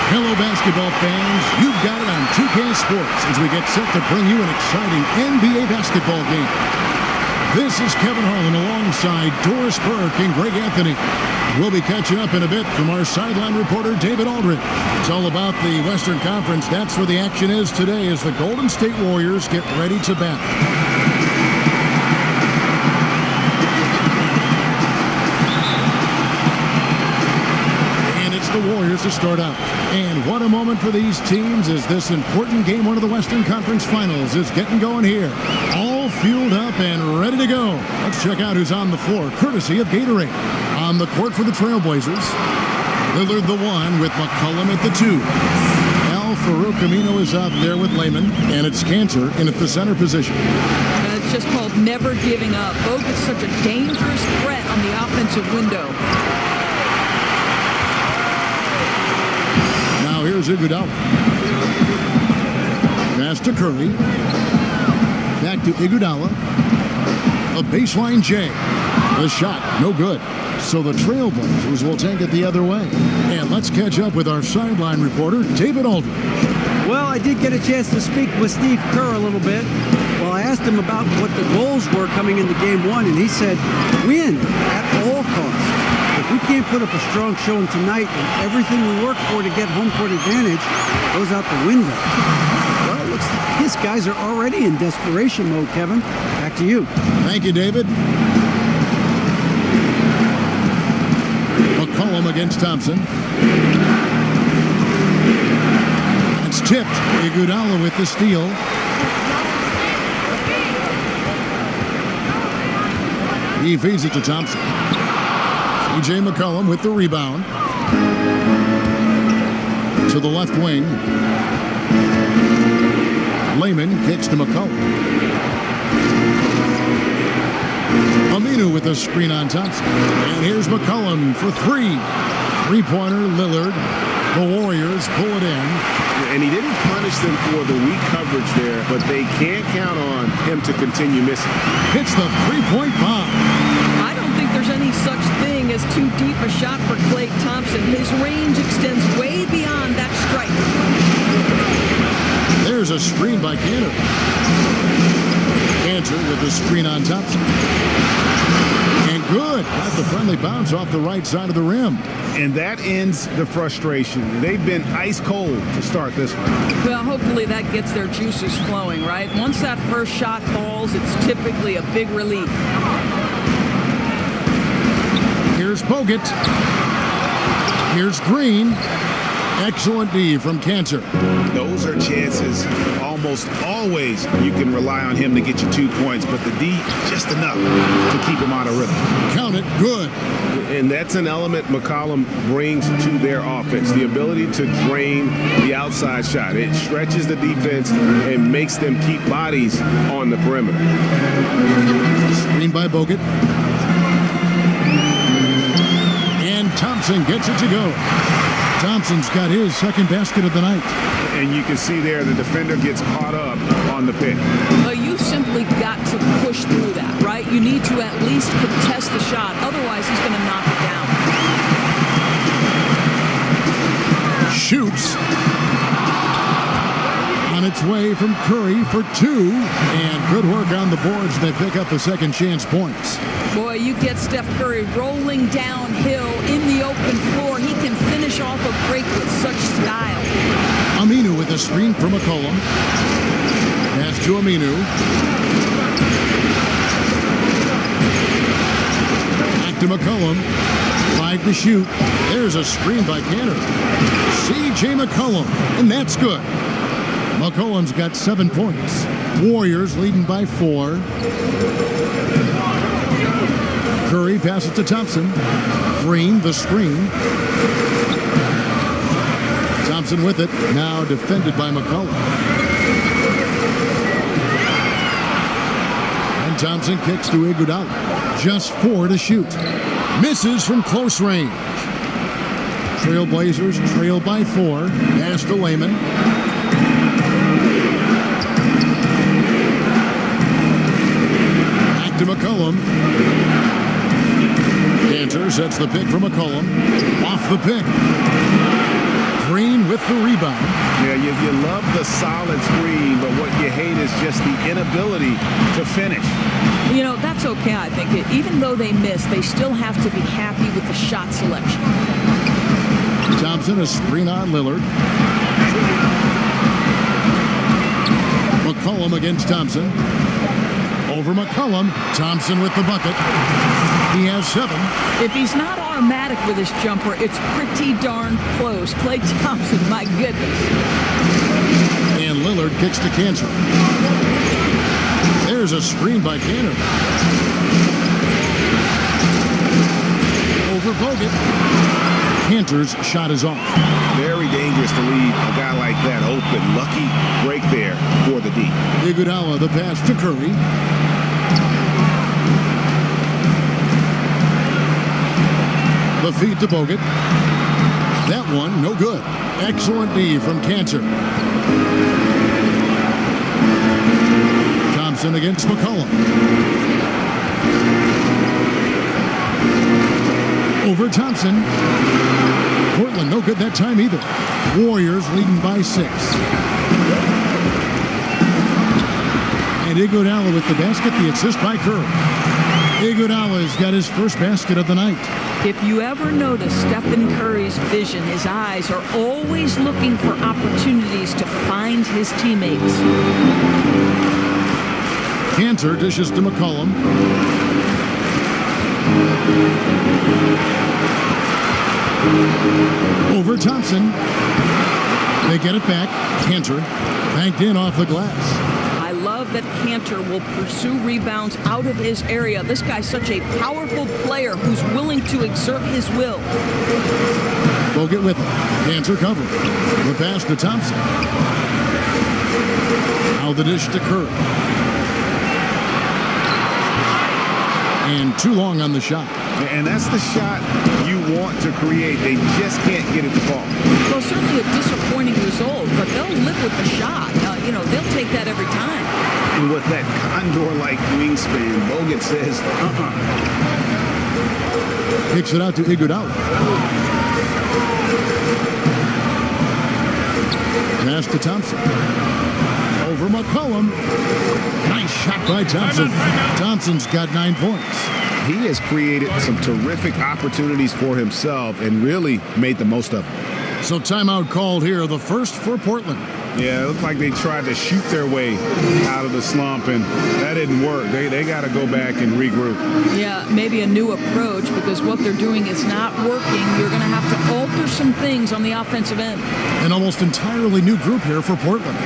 Hello, basketball fans. You've got it on 2K Sports as we get set to bring you an exciting NBA basketball game. This is Kevin Harlan alongside Doris Burke and Greg Anthony. We'll be catching up in a bit from our sideline reporter, David Aldridge. It's all about the Western Conference. That's where the action is today as the Golden State Warriors get ready to battle. The Warriors to start out. And what a moment for these teams as this important game, one of the Western Conference Finals, is getting going here. All fueled up and ready to go. Let's check out who's on the floor, courtesy of Gatorade. On the court for the Trailblazers, Lillard the one with McCollum at the two. Al-Farouq Aminu is out there with Layman, and it's Cantor in at the center position. It's just called never giving up. Bogut's such a dangerous threat on the offensive window. Now here's Iguodala. Pass to Curry. Back to Iguodala. A baseline J. The shot, no good. So the Trailblazers will take it the other way. And let's catch up with our sideline reporter, David Aldridge. Well, I did get a chance to speak with Steve Kerr a little bit. Well, I asked him about what the goals were coming into game one, and he said, win at all costs. If we can't put up a strong showing tonight, and everything we work for to get home court advantage goes out the window. Well, it looks like his guys are already in desperation mode, Kevin. Back to you. Thank you, David. McCollum against Thompson. It's tipped. Iguodala with the steal. He feeds it to Thompson. C.J. McCollum with the rebound. To the left wing. Layman kicks to McCollum. Aminu with a screen on Thompson. And here's McCollum for three. Three-pointer, Lillard. The Warriors pull it in. And he didn't punish them for the weak coverage there, but they can't count on him to continue missing. Hits the three-point bomb. I don't think there's any such thing as too deep a shot for Klay Thompson. His range extends way beyond that strike. There's a screen by Cantor. Cantor with the screen on Thompson. And good. Got the friendly bounce off the right side of the rim. And that ends the frustration. They've been ice cold to start this one. Well, hopefully that gets their juices flowing, right? Once that first shot falls, it's typically a big relief. Here's Bogut. Here's Green. Excellent D from Cantor. Those are chances. Almost always you can rely on him to get you 2 points, but the D, just enough to keep him out of rhythm. Count it. Good. And that's an element McCollum brings to their offense, the ability to drain the outside shot. It stretches the defense and makes them keep bodies on the perimeter. Screen by Bogut. And Thompson gets it to go. Thompson's got his second basket of the night. And you can see there the defender gets caught up on the pick. Well, you simply got to push through that, right? You need to at least contest the shot. Otherwise, he's going to knock it down. Shoots. On its way from Curry for two. And good work on the boards. They pick up the second chance points. Boy, you get Steph Curry rolling downhill in the open floor. He can finish off a break with such style. Aminu with a screen for McCollum. Pass to Aminu. Back to McCollum. 5 to shoot. There's a screen by Cantor. C.J. McCollum. And that's good. McCollum's got 7 points. Warriors leading by 4. Curry passes to Thompson. Green, the screen. Thompson with it. Now defended by McCollum. And Thompson kicks to Iguodala. Just 4 to shoot. Misses from close range. Trailblazers trail by 4. Pass to Layman. Back to McCollum. Cantor sets the pick for McCollum. Off the pick. Green with the rebound. Yeah, you love the solid screen, but what you hate is just the inability to finish. You know, that's okay, I think. Even though they miss, they still have to be happy with the shot selection. Thompson, a screen on Lillard. McCollum against Thompson. Over McCollum. Thompson with the bucket. He has 7. If he's not automatic with his jumper, it's pretty darn close. Klay Thompson, my goodness. And Lillard kicks to Cantor. There's a screen by Cantor. Over Bogut. Cantor's shot is off. Very dangerous to leave a guy like that open. Lucky break there for the D. Iguodala the pass to Curry. The feed to Bogut. That one, no good. Excellent D from Cantor. Thompson against McCollum. Over Thompson. Portland, no good that time either. Warriors leading by 6. And Iguodala with the basket, the assist by Curry. Iguodala's got his first basket of the night. If you ever notice Stephen Curry's vision, his eyes are always looking for opportunities to find his teammates. Cantor dishes to McCollum. Over Thompson. They get it back. Cantor banked in off the glass. I love that Cantor will pursue rebounds out of his area. This guy's such a powerful player who's willing to exert his will. Bogut with him. Cantor covered. The pass to Thompson. Now the dish to Curry. And too long on the shot. And that's the shot you want to create. They just can't get it to fall. Well, certainly a disappointing result, but they'll live with the shot. They'll take that every time. And with that condor-like wingspan, Bogut says, Kicks it out to Iguodala. Pass to Thompson. Over McCollum. Nice shot by Thompson. Thompson's got 9 points. He has created some terrific opportunities for himself and really made the most of them. So timeout called here, the first for Portland. Yeah, it looked like they tried to shoot their way out of the slump, and that didn't work. They got to go back and regroup. Yeah, maybe a new approach, because what they're doing is not working. You're going to have to alter some things on the offensive end. An almost entirely new group here for Portland.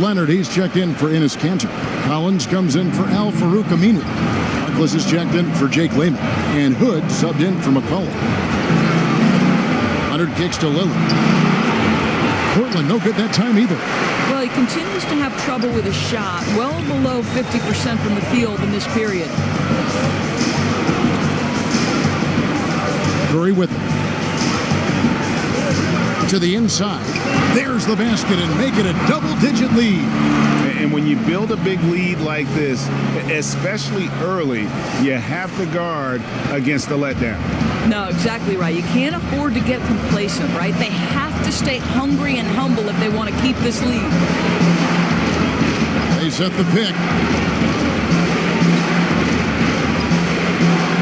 Leonard, he's checked in for Enes Kanter. Collins comes in for Al-Farouq Aminu. Harkless is checked in for Jake Layman. And Hood subbed in for McCollum. Leonard kicks to Lillard. Portland, no good that time either. Well, he continues to have trouble with his shot, well below 50% from the field in this period. Curry with him. To the inside. There's the basket and make it a double-digit lead. And when you build a big lead like this, especially early, you have to guard against the letdown. No, exactly right. You can't afford to get complacent, right? They have to stay hungry and humble if they want to keep this lead. They set the pick.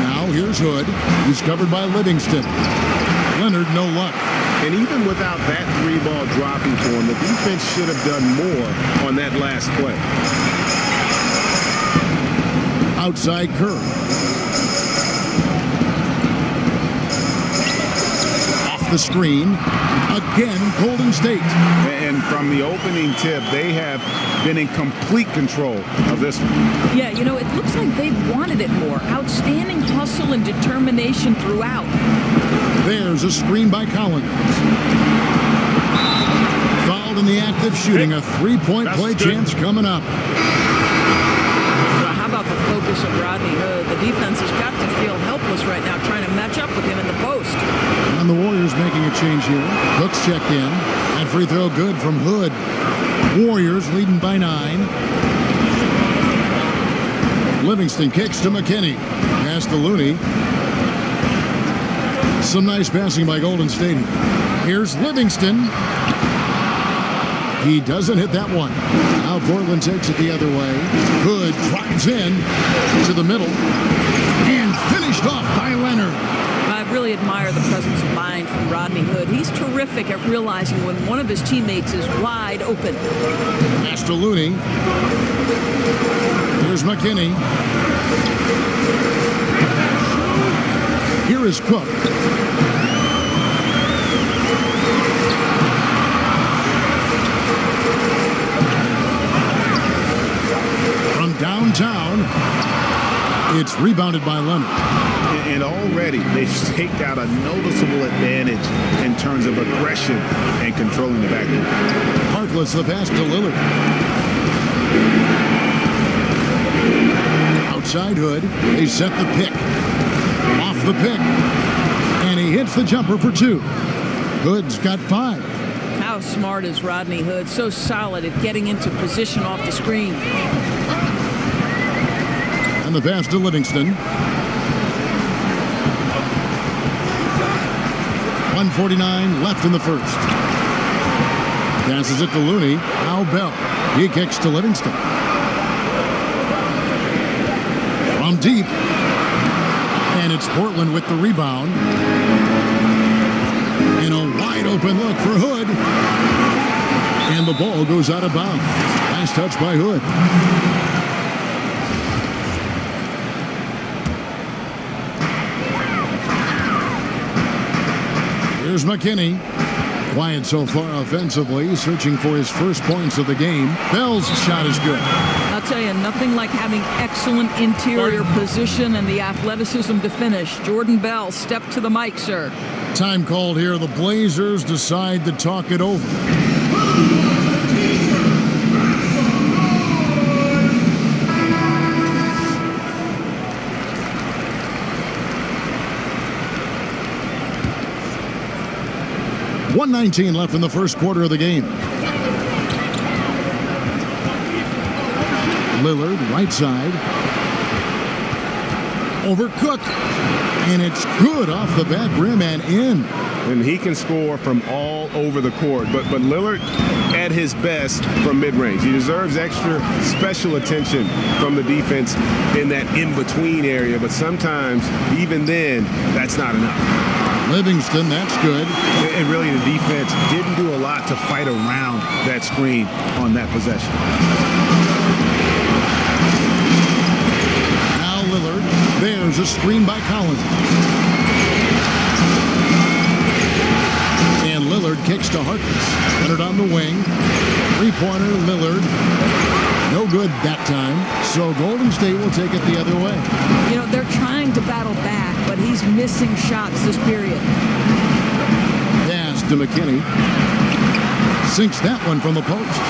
Now here's Hood. He's covered by Livingston. Leonard, no luck. And even without that 3-ball dropping for him, the defense should have done more on that last play. Outside Curry. The screen. Again, Golden State. And from the opening tip, they have been in complete control of this one. Yeah, it looks like they wanted it more. Outstanding hustle and determination throughout. There's a screen by Collins. Fouled in the act of shooting. A 3-point play chance coming up. Well, how about the focus of Rodney Hood? The defense has got to feel helpless right now trying to match up with him in the post. And the Warriors making a change here. Hooks checked in. That free throw good from Hood. Warriors leading by 9. Livingston kicks to McKinney. Pass to Looney. Some nice passing by Golden State. Here's Livingston. He doesn't hit that one. Now Portland takes it the other way. Hood drives in to the middle and finished off by Leonard. I really admire the presence of mind from Rodney Hood. He's terrific at realizing when one of his teammates is wide open. Pass to Looney. Here's McKinney. Here is Cook. From downtown, it's rebounded by Leonard. And already they've staked out a noticeable advantage in terms of aggression and controlling the backcourt. Harkless the pass to Lillard. Outside Hood. They set the pick. Off the pick. And he hits the jumper for 2. Hood's got 5. How smart is Rodney Hood? So solid at getting into position off the screen. And the pass to Livingston. 1:49 left in the first. Passes it to Looney. Now Bell. He kicks to Livingston. From deep. And it's Portland with the rebound. And a wide open look for Hood. And the ball goes out of bounds. Last touch by Hood. Here's McKinney. Quiet so far offensively, searching for his first points of the game. Bell's shot is good. I'll tell you, nothing like having excellent interior position and the athleticism to finish. Jordan Bell, step to the mic, sir. Time called here. The Blazers decide to talk it over. .119 left in the first quarter of the game. Lillard, right side. Over Cook. And it's good off the back rim and in. And he can score from all over the court. But Lillard at his best from mid-range. He deserves extra special attention from the defense in that in-between area. But sometimes, even then, that's not enough. Livingston, that's good. And really the defense didn't do a lot to fight around that screen on that possession. Now Lillard. There's a screen by Collins. And Lillard kicks to Harkless. Leonard on the wing. Three-pointer, Lillard. No good that time. So Golden State will take it the other way. You know, they're trying to battle back, but he's missing shots this period. Pass to McKinney. Sinks that one from the post.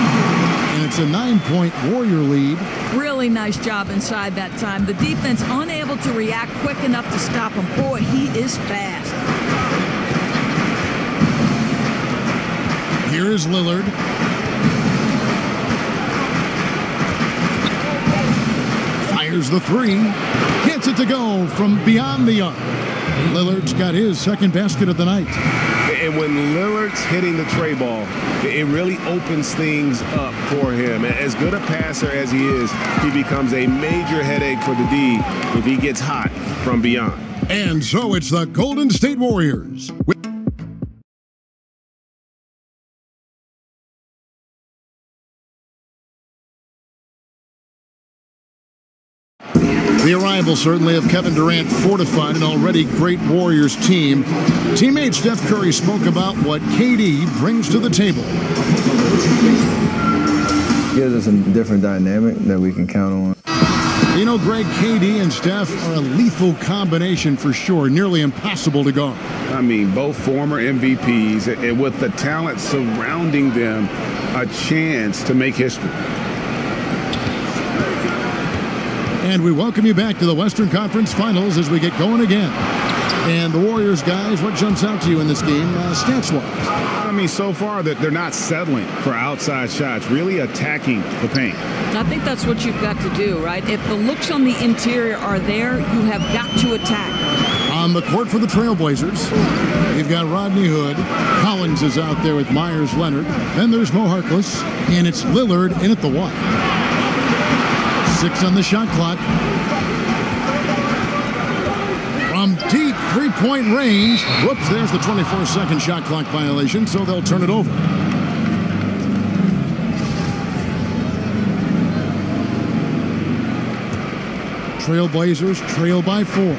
And it's a 9-point Warrior lead. Really nice job inside that time. The defense unable to react quick enough to stop him. Boy, he is fast. Here is Lillard. Fires the 3. Gets it to go from beyond the arc. Lillard's got his second basket of the night. And when Lillard's hitting the tray ball, it really opens things up for him. As good a passer as he is, he becomes a major headache for the D if he gets hot from beyond. And so it's the Golden State Warriors. The arrival, certainly, of Kevin Durant fortified an already great Warriors team. Teammate Steph Curry spoke about what KD brings to the table. Gives us a different dynamic that we can count on. You know, Greg, KD and Steph are a lethal combination for sure, nearly impossible to guard. I mean, both former MVPs, and with the talent surrounding them, a chance to make history. And we welcome you back to the Western Conference Finals as we get going again. And the Warriors, guys, what jumps out to you in this game, stats-wise? I mean, so far that they're not settling for outside shots, really attacking the paint. I think that's what you've got to do, right? If the looks on the interior are there, you have got to attack. On the court for the Trailblazers, you've got Rodney Hood. Collins is out there with Myers Leonard. Then there's Mo Harkless, and it's Lillard in at the one. 6 on the shot clock. From deep three-point range. Whoops, there's the 24-second shot clock violation, so they'll turn it over. Trailblazers trail by 4.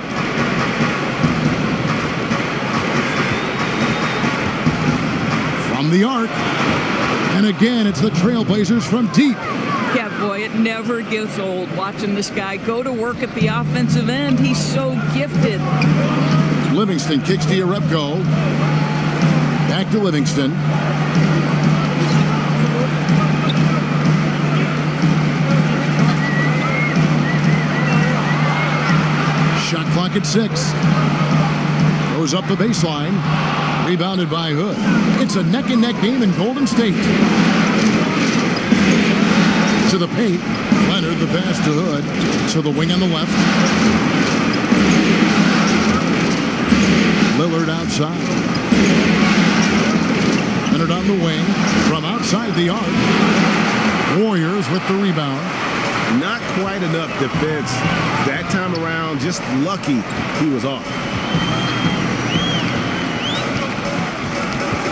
From the arc. And again, it's the Trailblazers from deep. Yeah, boy, it never gets old watching this guy go to work at the offensive end. He's so gifted. Livingston kicks to Jerebko. Back to Livingston. Shot clock at 6. Goes up the baseline. Rebounded by Hood. It's a neck-and-neck game in Golden State. To the paint. Leonard, the pass to Hood. To the wing on the left. Lillard outside. Leonard on the wing. From outside the arc. Warriors with the rebound. Not quite enough defense that time around. Just lucky he was off.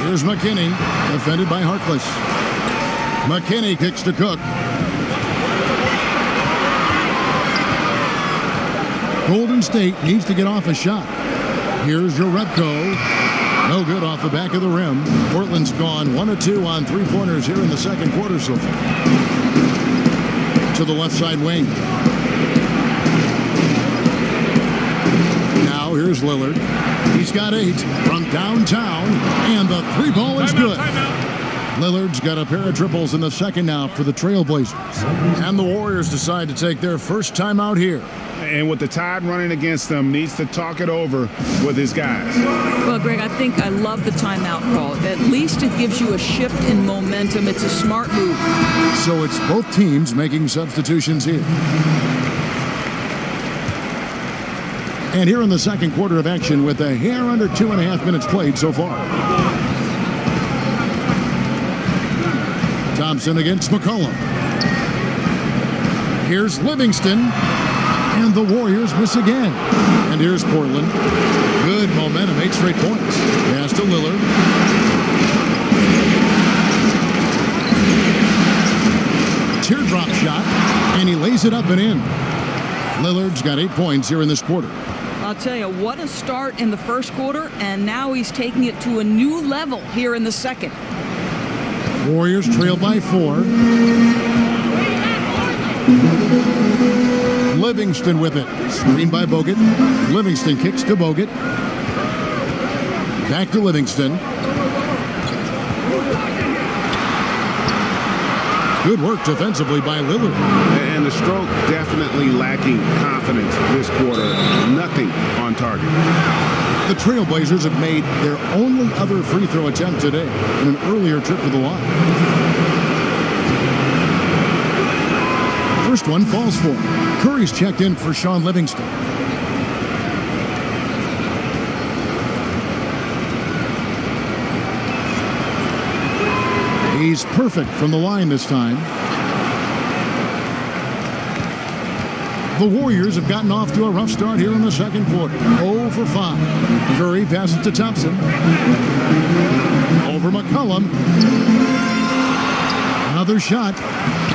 Here's McKinney, defended by Harkless. McKinney kicks to Cook. Golden State needs to get off a shot. Here's Jerebko. No good off the back of the rim. Portland's gone 1 of 2 on three-pointers here in the second quarter so far. To the left side wing. Now here's Lillard. He's got 8 from downtown, and the three ball is good. Lillard's got a pair of triples in the second now for the Trailblazers. And the Warriors decide to take their first timeout here. And with the Tide running against them, needs to talk it over with his guys. Well, Greg, I think I love the timeout call. At least it gives you a shift in momentum. It's a smart move. So it's both teams making substitutions here. And here in the second quarter of action with a hair under 2.5 minutes played so far. Thompson against McCollum. Here's Livingston. And the Warriors miss again. And here's Portland. Good momentum, 8 straight points. Pass to Lillard. Teardrop shot, and he lays it up and in. Lillard's got 8 points here in this quarter. I'll tell you, what a start in the first quarter, and now he's taking it to a new level here in the second. Warriors trail by 4. Livingston with it. Screen by Bogut. Livingston kicks to Bogut. Back to Livingston. Good work defensively by Lillard. And the stroke definitely lacking confidence this quarter. Nothing on target. The Trailblazers have made their only other free throw attempt today in an earlier trip to the line. First one falls for him. Curry's checked in for Sean Livingston. He's perfect from the line this time. The Warriors have gotten off to a rough start here in the second quarter. 0 for 5. Curry passes to Thompson. Over McCollum. Another shot.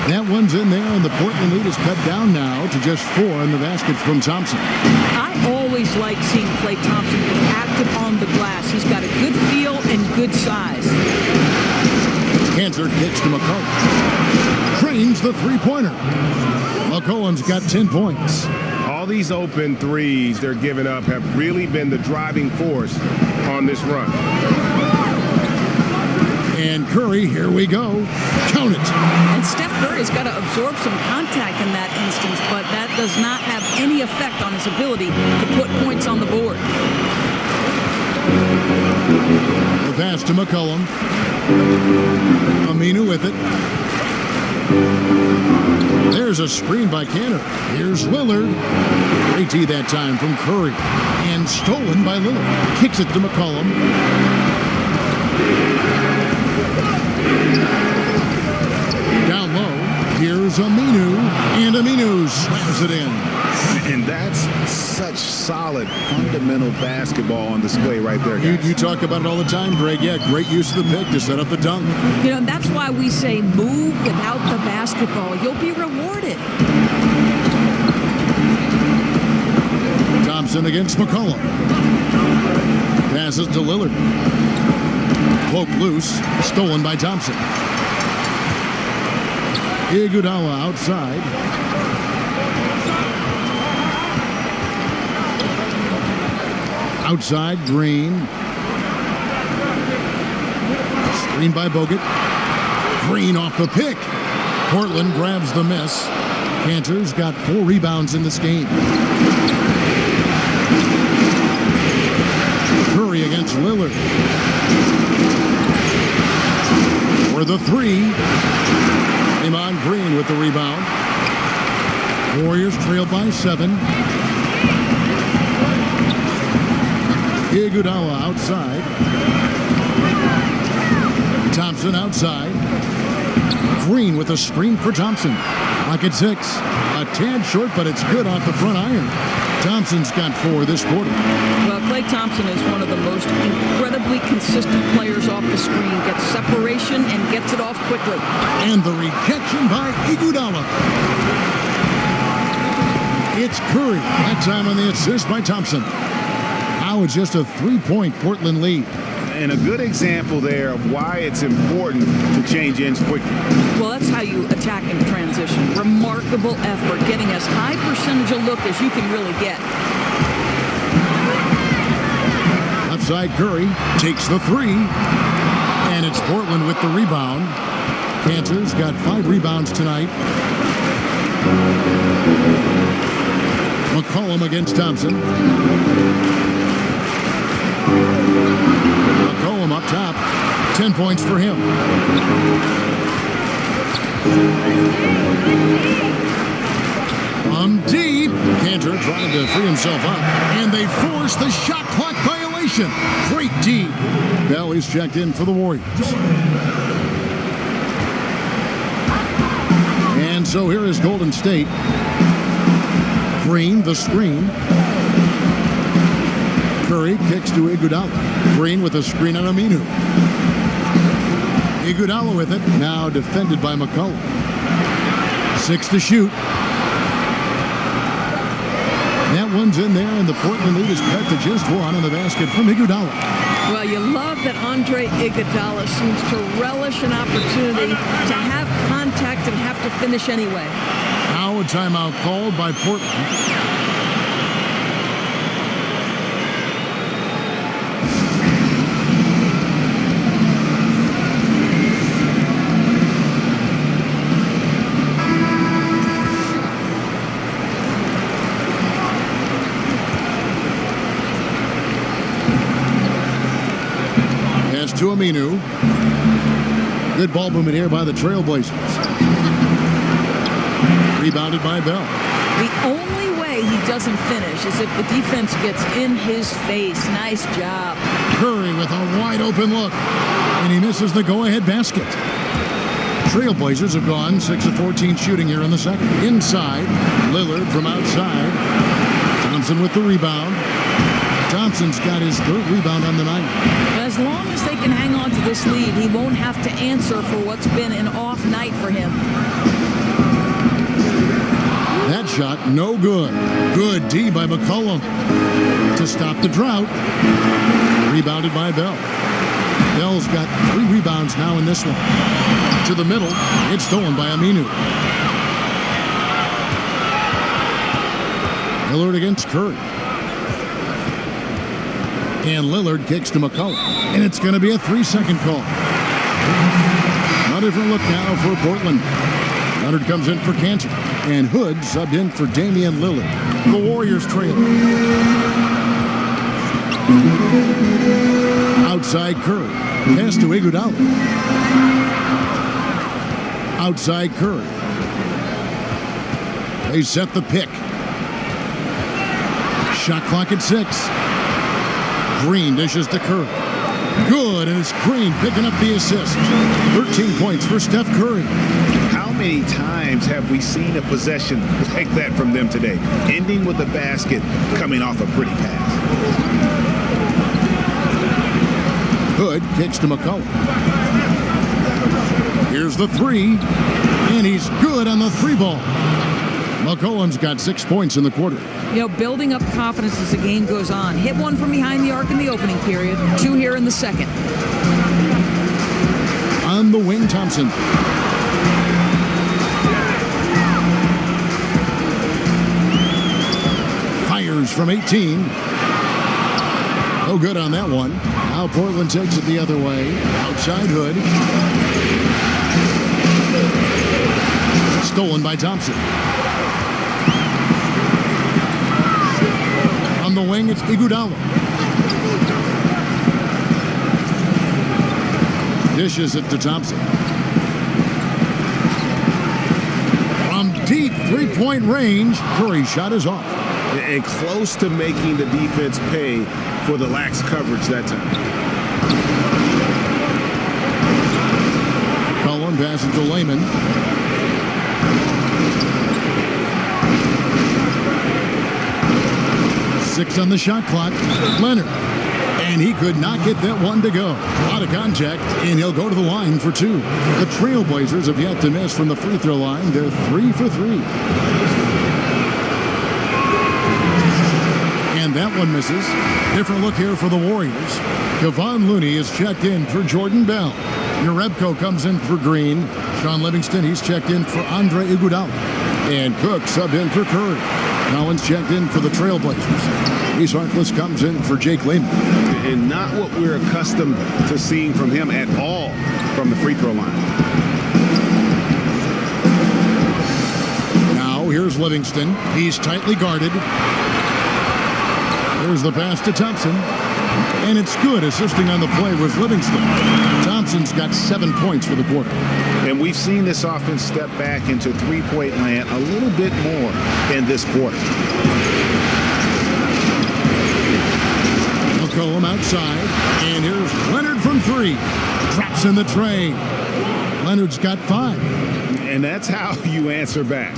That one's in there, and the Portland lead is cut down now to just 4 in the basket from Thompson. I always like seeing Klay Thompson be active on the glass. He's got a good feel and good size. Cantor kicks to McCollum. Trains the three-pointer. McCollum's got 10 points. All these open threes they're giving up have really been the driving force on this run. And Curry, here we go. Count it. And Steph Curry's got to absorb some contact in that instance, but that does not have any effect on his ability to put points on the board. The pass to McCollum. Aminu with it. There's a screen by Cantor. Here's Lillard. Great D that time from Curry. And stolen by Lillard. Kicks it to McCollum. Down low. Here's Aminu. And Aminu slams it in. And that's such solid, fundamental basketball on display right there, guys. You talk about it all the time, Greg. Yeah, great use of the pick to set up the dunk. You know, and that's why we say move without the basketball. You'll be rewarded. Thompson against McCollum. Passes to Lillard. Poke loose. Stolen by Thompson. Iguodala outside. Outside, Green. Screen by Bogut. Green off the pick. Portland grabs the miss. Cantor's got 4 rebounds in this game. Curry against Lillard. For the 3. Draymond Green with the rebound. Warriors trail by 7. Iguodala outside. Thompson outside. Green with a screen for Thompson. Clock at 6. A tad short, but it's good off the front iron. Thompson's got 4 this quarter. Well, Klay Thompson is one of the most incredibly consistent players off the screen. Gets separation and gets it off quickly. And the rejection by Iguodala. It's Curry. That time on the assist by Thompson. Now it's just a 3-point Portland lead. And a good example there of why it's important to change ends quickly. Well, that's how you attack in transition. Remarkable effort, getting as high percentage a look as you can really get. Left side, Curry takes the 3. And it's Portland with the rebound. Cantor's got 5 rebounds tonight. McCollum against Thompson. McCollum up top. 10 points for him. From deep. Cantor trying to free himself up. And they force the shot clock violation. Great D. Bell is checked in for the Warriors. And so here is Golden State. Green, the screen. Curry kicks to Iguodala. Green with a screen on Aminu. Iguodala with it. Now defended by McCollum. 6 to shoot. That one's in there, and the Portland lead is cut to just 1 on the basket from Iguodala. Well, you love that Andre Iguodala seems to relish an opportunity to have contact and have to finish anyway. Now a timeout called by Portland. To Aminu. Good ball movement here by the Trailblazers. Rebounded by Bell. The only way he doesn't finish is if the defense gets in his face. Nice job. Curry with a wide open look. And he misses the go-ahead basket. Trailblazers have gone 6 of 14 shooting here in the second. Inside, Lillard from outside. Thompson with the rebound. Thompson's got his 3rd rebound on the night. As long as they can hang on to this lead, he won't have to answer for what's been an off night for him. That shot, no good. Good D by McCollum to stop the drought. Rebounded by Bell. Bell's got 3 rebounds now in this one. To the middle, it's stolen by Aminu. Lillard against Curry. And Lillard kicks to McCollum. And it's going to be a 3-second call. A different look now for Portland. Leonard comes in for Cantor. And Hood subbed in for Damian Lillard. The Warriors trail. Outside Curry. Pass to Iguodala. Outside Curry. They set the pick. Shot clock at 6. Green dishes to Curry. Good, and it's Green picking up the assist. 13 points for Steph Curry. How many times have we seen a possession like that from them today? Ending with a basket, coming off a pretty pass. Hood kicks to McCollum. Here's the three, and he's good on the three ball. McCollum's got 6 points in the quarter. You know, building up confidence as the game goes on. Hit one from behind the arc in the opening period. 2 here in the second. On the wing, Thompson. Fires from 18. No good on that one. Now Portland takes it the other way. Outside Hood. Stolen by Thompson. On the wing, it's Iguodala. Dishes it to Thompson. From deep three-point range, Curry's shot is off. And close to making the defense pay for the lax coverage that time. Cullen passes to Layman. Six on the shot clock. Leonard. And he could not get that one to go. Out of contact, and he'll go to the line for 2. The Trailblazers have yet to miss from the free throw line. They're 3 for 3. And that one misses. Different look here for the Warriors. Kevon Looney is checked in for Jordan Bell. Jerebko comes in for Green. Sean Livingston, he's checked in for Andre Iguodala. And Cook subbed in for Curry. Collins checked in for the Trailblazers. Reese Harkless comes in for Jake Layman. And not what we're accustomed to seeing from him at all from the free throw line. Now here's Livingston. He's tightly guarded. There's the pass to Thompson. And it's good. Assisting on the play was Livingston. Thompson's got 7 points for the quarter. And we've seen this offense step back into three-point land a little bit more in this quarter. McCollum outside. And here's Leonard from 3. Drops in the tray. Leonard's got 5. And that's how you answer back.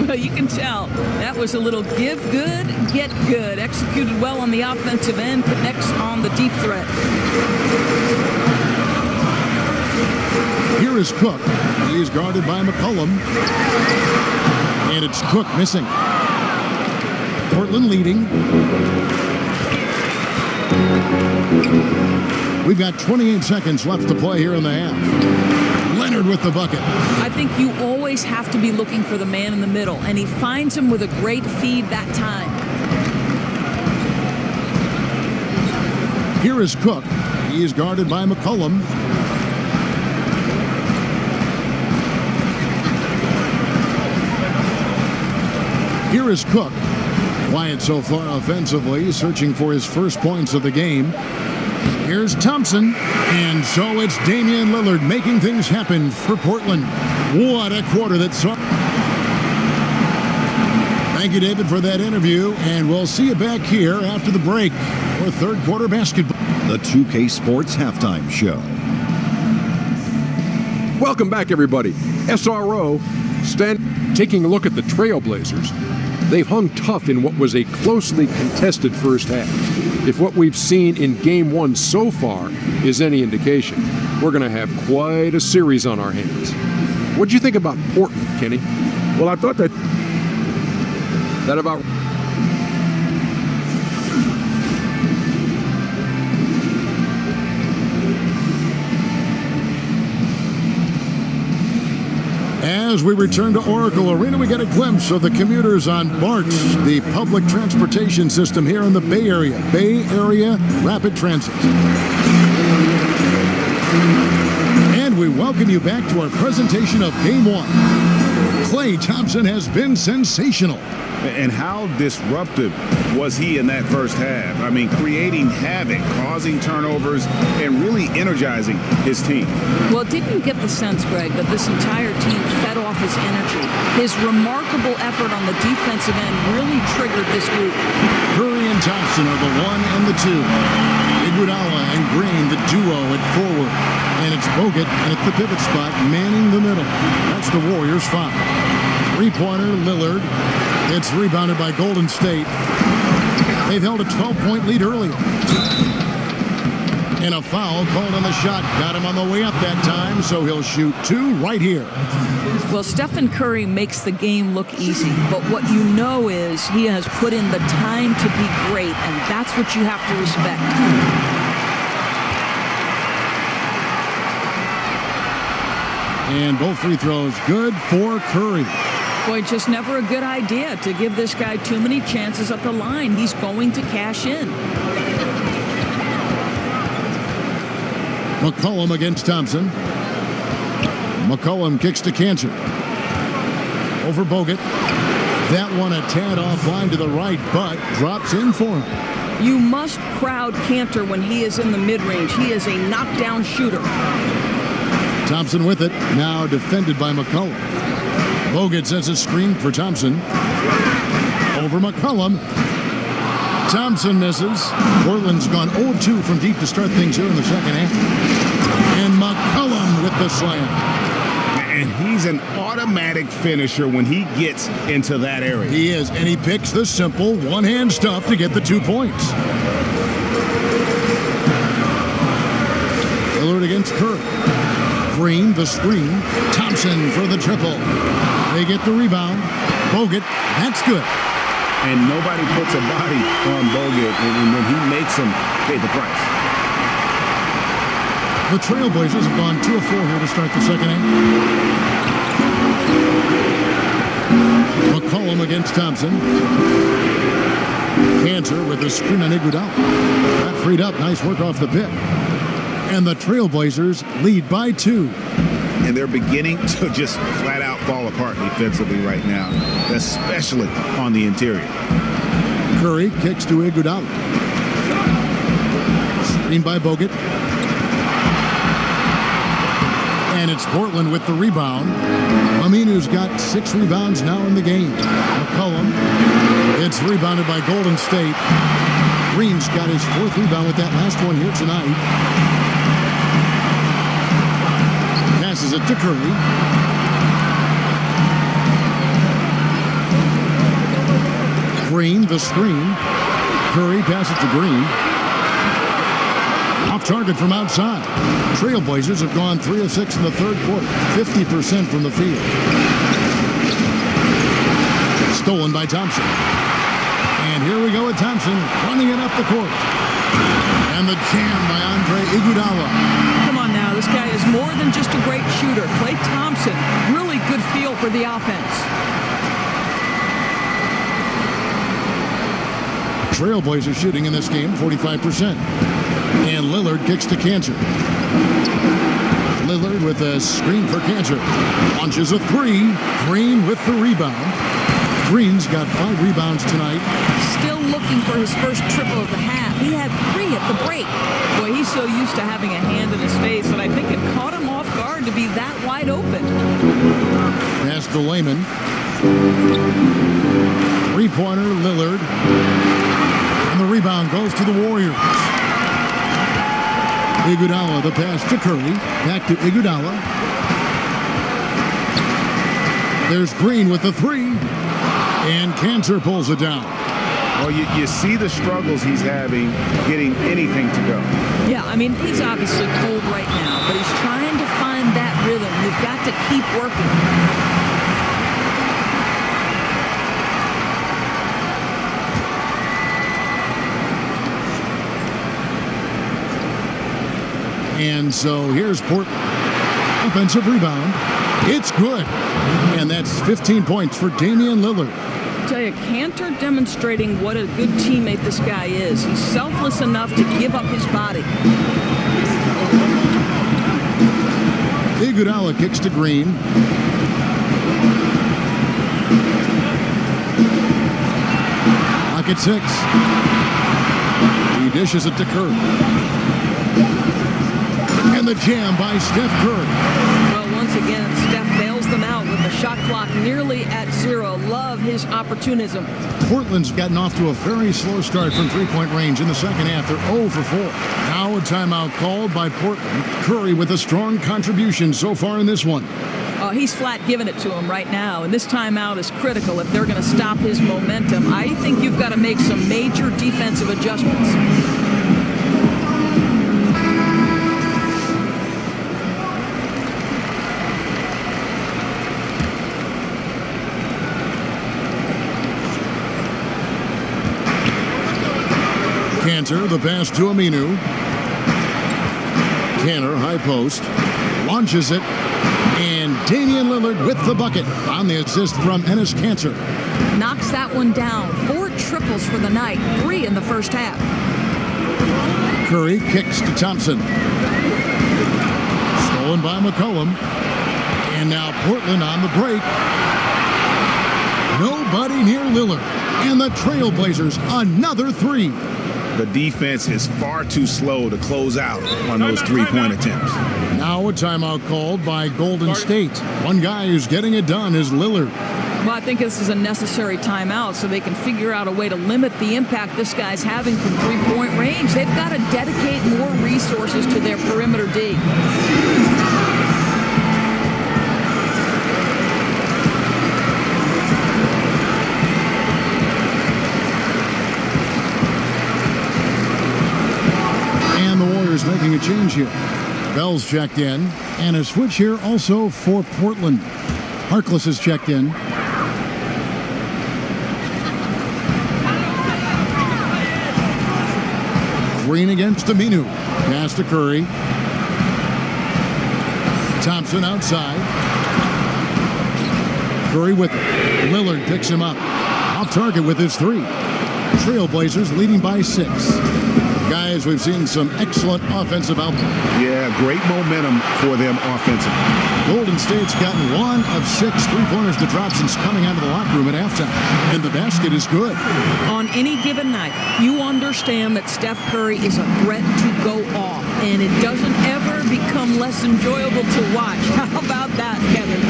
Well, you can tell that was a little give good, get good. Executed well on the offensive end, connects on the deep threat. Here is Cook. He is guarded by McCollum. And it's Cook missing. Portland leading. We've got 28 seconds left to play here in the half. Leonard with the bucket. I think you always have to be looking for the man in the middle, and he finds him with a great feed that time. Here is Cook. He is guarded by McCollum. Here is Cook. Quiet so far offensively, searching for his first points of the game. Here's Thompson, and so it's Damian Lillard making things happen for Portland. What a quarter that saw. Thank you, David, for that interview, and we'll see you back here after the break for third quarter basketball. The 2K Sports Halftime Show. Welcome back, everybody. SRO taking a look at the Trailblazers. They've hung tough in what was a closely contested first half. If what we've seen in Game 1 so far is any indication, we're going to have quite a series on our hands. What did you think about Portland, Kenny? Well, I thought that about... As we return to Oracle Arena, we get a glimpse of the commuters on BART, the public transportation system here in the Bay Area. Bay Area Rapid Transit. And we welcome you back to our presentation of Game 1. Klay Thompson has been sensational. And how disruptive was he in that first half? I mean, creating havoc, causing turnovers, and really energizing his team. Well, didn't you get the sense, Greg, that this entire team fed off his energy? His remarkable effort on the defensive end really triggered this group. Curry and Thompson are the 1 and the 2. Iguodala and Green, the duo at forward. And it's Bogut at the pivot spot, manning the middle. That's the Warriors' foul. Three-pointer, Lillard. It's rebounded by Golden State. They've held a 12-point lead earlier. And a foul called on the shot. Got him on the way up that time, so he'll shoot 2 right here. Well, Stephen Curry makes the game look easy, but what you know is he has put in the time to be great, and that's what you have to respect. And both free throws good for Curry. Boy, just never a good idea to give this guy too many chances at the line. He's going to cash in. McCollum against Thompson. McCollum kicks to Cantor. Over Bogut. That one a tad offline to the right, but drops in for him. You must crowd Cantor when he is in the mid-range. He is a knockdown shooter. Thompson with it, now defended by McCollum. Bogut sets a screen for Thompson. Over McCollum. Thompson misses. Portland's gone 0-2 from deep to start things here in the second half. And McCollum with the slam. And he's an automatic finisher when he gets into that area. He is, and he picks the simple one-hand stuff to get the 2 points. Lillard against Curry. Green, the screen. Thompson for the triple. They get the rebound. Bogut, that's good. And nobody puts a body on Bogut, and then he makes him pay the price. The Trailblazers have gone 2 of 4 here to start the second half. McCollum against Thompson. Cantor with a screen on Iguodala. Got freed up. Nice work off the pick. And the Trailblazers lead by 2. And they're beginning to just flat out fall apart defensively right now, especially on the interior. Curry kicks to Iguodala. Screen by Bogut. And it's Portland with the rebound. Aminu's got 6 rebounds now in the game. McCollum. It's rebounded by Golden State. Green's got his 4th rebound with that last one here tonight. Passes it to Curry. Green, the screen. Curry passes to Green. Off target from outside. Trailblazers have gone 3 of 6 in the third quarter. 50% from the field. Stolen by Thompson. And here we go with Thompson running it up the court. And the jam by Andre Iguodala. Come on now, this guy is more than just a great shooter. Klay Thompson, really good feel for the offense. Trailblazers shooting in this game 45%. And Lillard kicks to Cantor. Lillard with a screen for Cantor. Launches a 3. Green with the rebound. Green's got 5 rebounds tonight. Still looking for his first triple of the half. He had 3 at the break. Boy, he's so used to having a hand in his face that I think it caught him off guard to be that wide open. Pass to Layman. 3-pointer, Lillard. And the rebound goes to the Warriors. Iguodala, the pass to Curry. Back to Iguodala. There's Green with the 3. And Cantor pulls it down. Well, you see the struggles he's having getting anything to go. Yeah, I mean, he's obviously cold right now, but he's trying to find that rhythm. You've got to keep working. And so here's Portland. Offensive rebound. It's good. And that's 15 points for Damian Lillard. I tell you, Cantor demonstrating what a good teammate this guy is. He's selfless enough to give up his body. Iguodala kicks to Green. clock at 6. He dishes it to Curry. And the jam by Steph Curry. Well, once again, Steph bails them out with the shot clock nearly at 0. Love his opportunism. Portland's gotten off to a very slow start from three-point range in the second half. They're 0 for 4. Now a timeout called by Portland. Curry with a strong contribution so far in this one. He's flat giving it to him right now, and this timeout is critical if they're going to stop his momentum. I think you've got to make some major defensive adjustments. Cantor, the pass to Aminu. Cantor, high post, launches it, and Damian Lillard with the bucket on the assist from Enes Kanter. Knocks that one down. 4 triples for the night, 3 in the first half. Curry kicks to Thompson. Stolen by McCollum. And now Portland on the break. Nobody near Lillard. And the Trailblazers, another 3. The defense is far too slow to close out on those three-point attempts. Now a timeout called by Golden State. One guy who's getting it done is Lillard. Well, I think this is a necessary timeout so they can figure out a way to limit the impact this guy's having from three-point range. They've got to dedicate more resources to their perimeter D. And the Warriors making a change here. Bell's checked in, and a switch here also for Portland. Harkless is checked in. Green against Aminu. Pass to Curry. Thompson outside. Curry with it. Lillard picks him up. Off target with his 3. Trailblazers leading by 6. Guys, we've seen some excellent offensive output. Yeah, great momentum for them offensively. Golden State's gotten 1 of 6 three-pointers to drop since coming out of the locker room at halftime. And the basket is good. On any given night, you understand that Steph Curry is a threat to go off, and it doesn't ever become less enjoyable to watch. How about that, Kevin?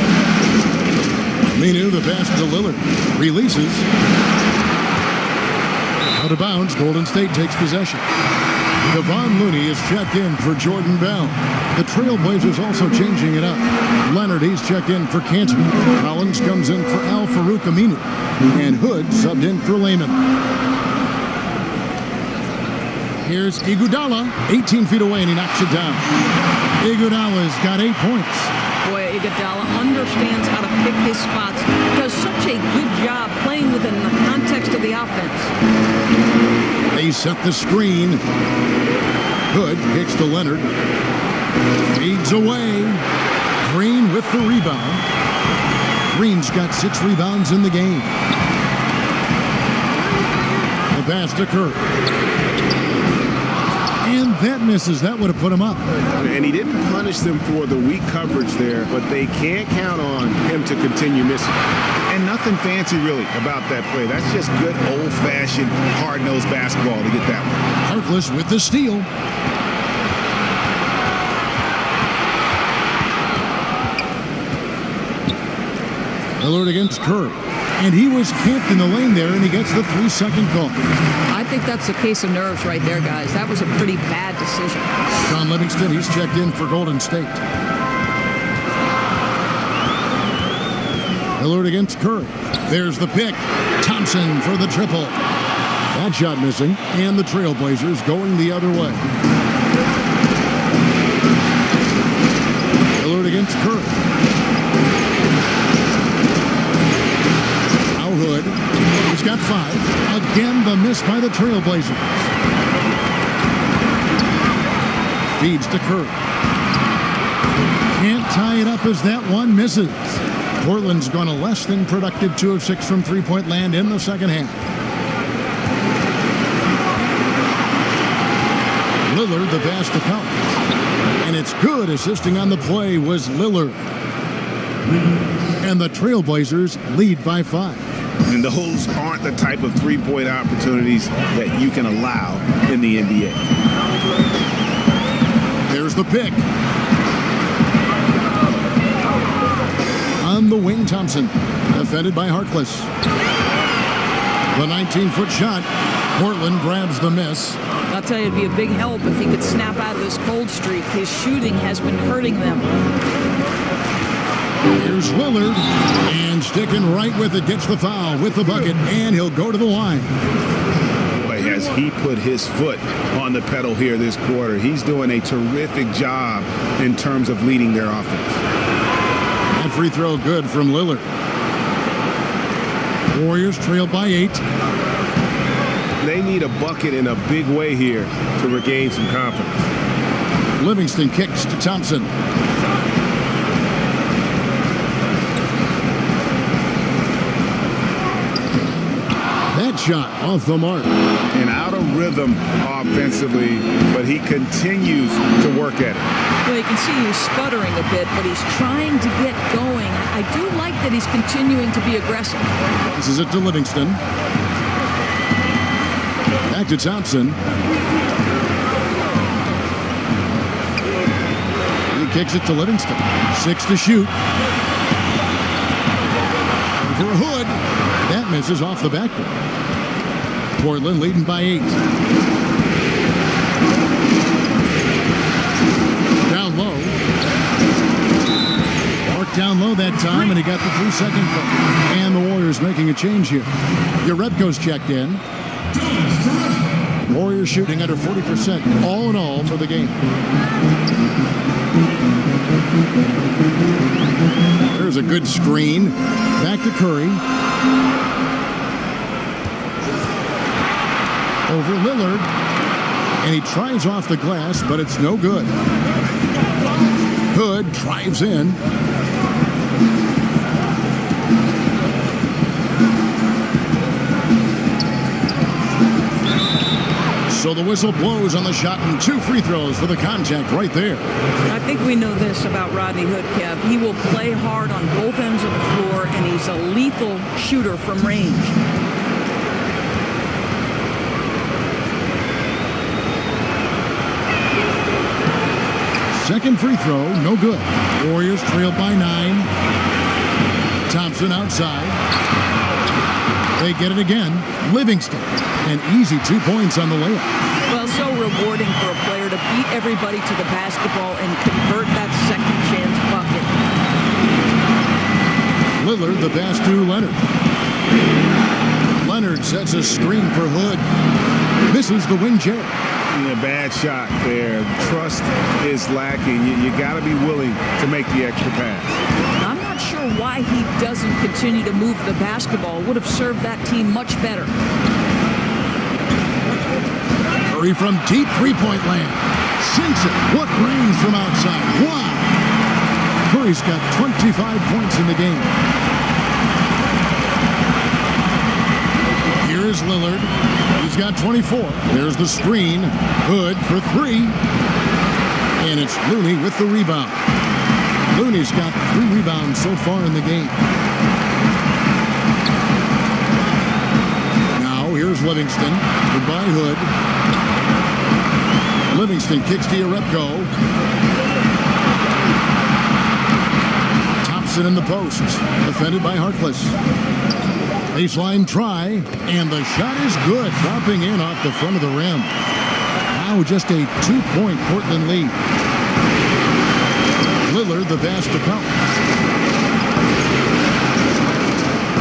Aminu, the pass to Lillard. Releases. Out of bounds, Golden State takes possession. Kevon Looney is checked in for Jordan Bell. The Trailblazers also changing it up. Leonard, he's checked in for Cantor. Collins comes in for Al-Farouq Aminu. And Hood subbed in for Layman. Here's Iguodala, 18 feet away, and he knocks it down. Iguodala's got 8 points. Boy, Iguodala understands how to pick his spots. Does such a good job playing within the context of the offense. They set the screen. Hood kicks to Leonard. Feeds away. Green with the rebound. Green's got 6 rebounds in the game. The pass to Curry. And that misses. That would have put him up. And he didn't punish them for the weak coverage there, but they can't count on him to continue missing. And nothing fancy really about that play. That's just good old-fashioned hard-nosed basketball to get that one. Harkless with the steal. Lillard against Curry. And he was camped in the lane there, and he gets the 3-second call. I think that's a case of nerves right there, guys. That was a pretty bad decision. Sean Livingston, he's checked in for Golden State. Lillard against Curry. There's the pick. Thompson for the triple. That shot missing, and the Trailblazers going the other way. Lillard against Curry. Now Hood. He's got 5. Again, the miss by the Trailblazers. Feeds to Curry. Can't tie it up as that one misses. Portland's gone a less than productive 2 of 6 from three-point land in the second half. Lillard, the pass to Collins. And it's good. Assisting on the play was Lillard. And the Trailblazers lead by 5. And those aren't the type of three-point opportunities that you can allow in the NBA. There's the pick. On the wing, Thompson. Defended by Harkless. The 19-foot shot. Portland grabs the miss. I'll tell you, it'd be a big help if he could snap out of this cold streak. His shooting has been hurting them. Here's Lillard, and sticking right with it, gets the foul with the bucket, and he'll go to the line. Boy, has he put his foot on the pedal here this quarter. He's doing a terrific job in terms of leading their offense. That free throw good from Lillard. Warriors trail by 8. They need a bucket in a big way here to regain some confidence. Livingston kicks to Thompson. That shot off the mark. And out of rhythm offensively, but he continues to work at it. Well, you can see he's sputtering a bit, but he's trying to get going. I do like that he's continuing to be aggressive. This is it to Livingston. Back to Thompson. He kicks it to Livingston. 6 to shoot. For Hood. That misses off the backboard. Portland leading by 8. Down low. Mark down low that time, and he got the 3-second call. And the Warriors making a change here. Jerebko's checked in. Warriors shooting under 40% all in all for the game. There's a good screen. Back to Curry. Over Lillard. And he tries off the glass, but it's no good. Hood drives in. So the whistle blows on the shot, and 2 free throws for the contact right there. I think we know this about Rodney Hood, Kev. He will play hard on both ends of the floor, and he's a lethal shooter from range. Second free throw, no good. Warriors trail by 9. Thompson outside. They get it again. Livingston. An easy 2 points on the layup. Well, so rewarding for a player to beat everybody to the basketball and convert that second chance bucket. Lillard, the pass to Leonard. Leonard sets a screen for Hood. Misses the wing chair. A bad shot there. Trust is lacking. You got to be willing to make the extra pass. I'm not sure why he doesn't continue to move the basketball. Would have served that team much better. Curry from deep three-point land. Sinks it. What range from outside. Wow. Curry's got 25 points in the game. Here is Lillard. He's got 24. There's the screen. Hood for 3. And it's Looney with the rebound. Looney's got 3 rebounds so far in the game. Now here's Livingston. Goodbye, Hood. Livingston kicks to Jerebko. Thompson in the post. Defended by Harkless. Baseline try, and the shot is good, dropping in off the front of the rim. Now just a 2-point Portland lead. Lillard, the pass to Collins.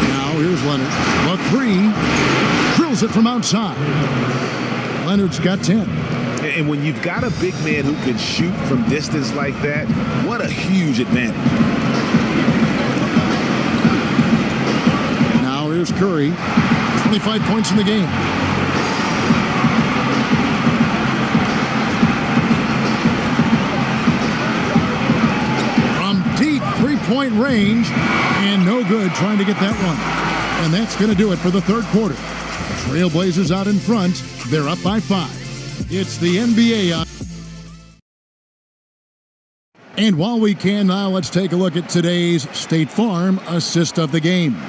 Now here's Leonard. The 3. Drills it from outside. Leonard's got 10. And when you've got a big man who can shoot from distance like that, what a huge advantage. Here's Curry, 25 points in the game. From deep three-point range, and no good trying to get that one. And that's going to do it for the third quarter. Trailblazers out in front. They're up by 5. It's the NBA on. And while we can now, let's take a look at today's State Farm assist of the game.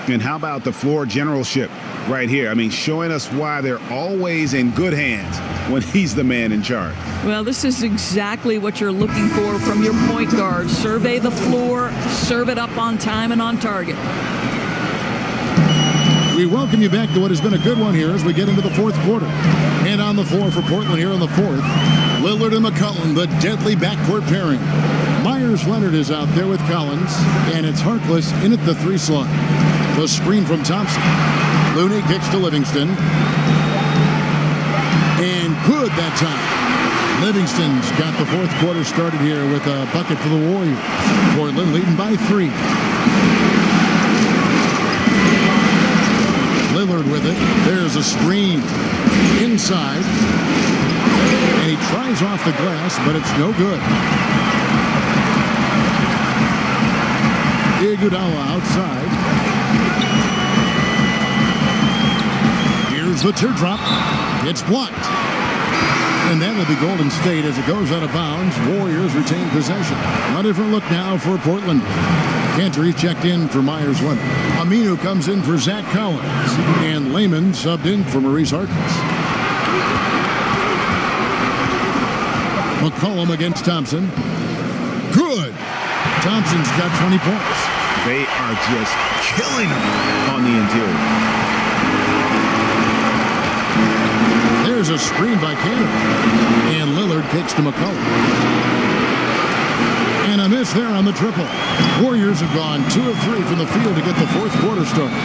And how about the floor generalship right here? I mean, showing us why they're always in good hands when he's the man in charge. Well, this is exactly what you're looking for from your point guard. Survey the floor, serve it up on time and on target. We welcome you back to what has been a good one here as we get into the fourth quarter. And on the floor for Portland here in the fourth, Lillard and McCollum, the deadly backcourt pairing. Myers Leonard is out there with Collins, and it's Harkless in at the 3 slot. The screen from Thompson. Looney kicks to Livingston. And good that time. Livingston's got the fourth quarter started here with a bucket for the Warriors. Portland leading by 3. Lillard with it. There's a screen inside. And he tries off the glass, but it's no good. Iguodala outside. Here's the teardrop. It's blocked. And that will be Golden State as it goes out of bounds. Warriors retain possession. A different look now for Portland. Cantor checked in for Myers Leonard. Aminu comes in for Zach Collins. And Layman subbed in for Maurice Harkless. McCollum against Thompson. Good. Thompson's got 20 points. They are just killing him on the interior. There's a screen by Cantor. And Lillard kicks to McCollum. And a miss there on the triple. Warriors have gone 2 of 3 from the field to get the fourth quarter started.